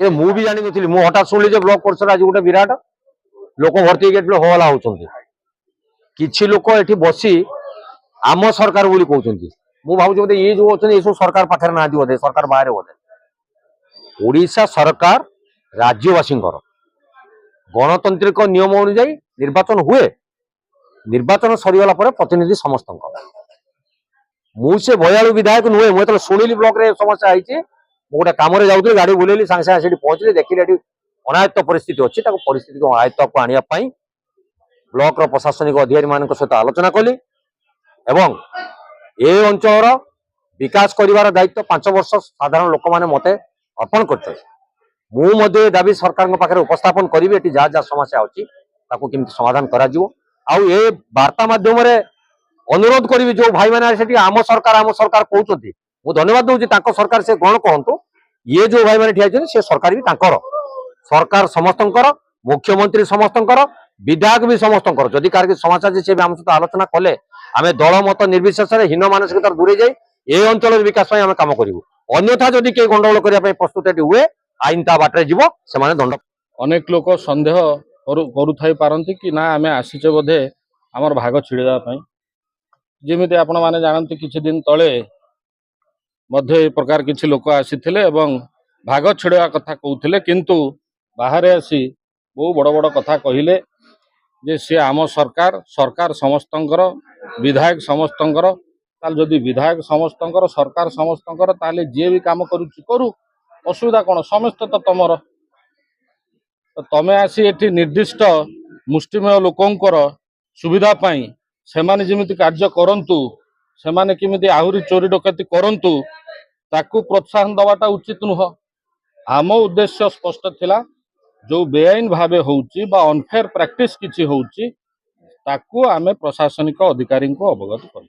ए मु भी जानी नथिली मु हठात सुनली जे ब्लॉक परिसर आज गोटे विराट लोक भर्ती होके होला होउछंती किछि लोक एठी बसी आम सरकार बोली कहउछंती मु भाबु जे ये जो अछन ये सब सरकार पाखर ना बोधे सरकार बाहर बोधे ओडिशा सरकार राज्यवासी गणतांत्रिक नियम अनुଯାयी निर्वाचन हुए निर्वाचन सरीगला पर प्रतिनिधि समस्त मुझे भयालु विधायक नुहे मुझे शुणिली ब्लॉक रे समस्या आई गोटे कम जाऊँगी गाड़ी बुलेली सागे सागे पहुंचली देखिले अनायत्त परिस्थिति अच्छी परिस्थिति को आयत्त को आने ब्लॉक प्रशासनिक अधिकारी मान सहित आलोचना कली एवं ए अंचल विकास करिवार दायित्व 5 वर्ष साधारण लोक मैंने मत अर्पण कर मुझे दाबी सरकार पाखे उपस्थापन करी जहाँ जहाँ समस्या अच्छी केमती समाधान करा वार्ता माध्यम अनुरोध करी जो भाई मैंने आम सरकार कहते मुझे धन्यवाद दूसरी सरकार से ग्रहण कहतु ये जो भाई मैंने ठिया से सरकार भी सरकार समस्त मुख्यमंत्री समस्त विधायक भी समस्त जदि कार समस्या से आम सहित आलोचना कले आम दल मत निर्विशेष हीन मानसिकता दूरे जाए ये अंचल विकास आम कम करूँ अन्यथा जदि कई गंडगोल करने प्रस्तुत हुए आईन ता बाटे जीव से दंड अनेक लोक संदेह करुथाई पारती कि ना आम आसीचे बोधे आमर भाग छिड़ापी जमी आपण मैंने जानते किछि दिन तले मध्य प्रकार किछि लोक आसीथिले एवं भाग छिड़ा कथा कहते किंतु बाहर आसी बहु बड़ बड़ कथा कहले जे सी आम सरकार सरकार समस्तंकर विधायक समस्तंकर जदि विधायक समस्तंकर सरकार समस्तंकर ताले जे भी काम करू असुविधा कौन समस्त तो तुमर तो तमें आसी एठी निर्दिष्ट मुष्टिमेय लोकंकर सुविधा पाई सेमाने जिमिति कार्य करंतु सेमाने किमिति आहुरी चोरी डकैती करंतु ताकू प्रोत्साहन दवाटा उचित नुह आम उद्देश्य स्पष्ट थिला जो बेआईन भावे होउची बा अनफेयर प्रैक्टिस किछि होउची ताकू आमे प्रशासनिक अधिकारी को अवगत करू।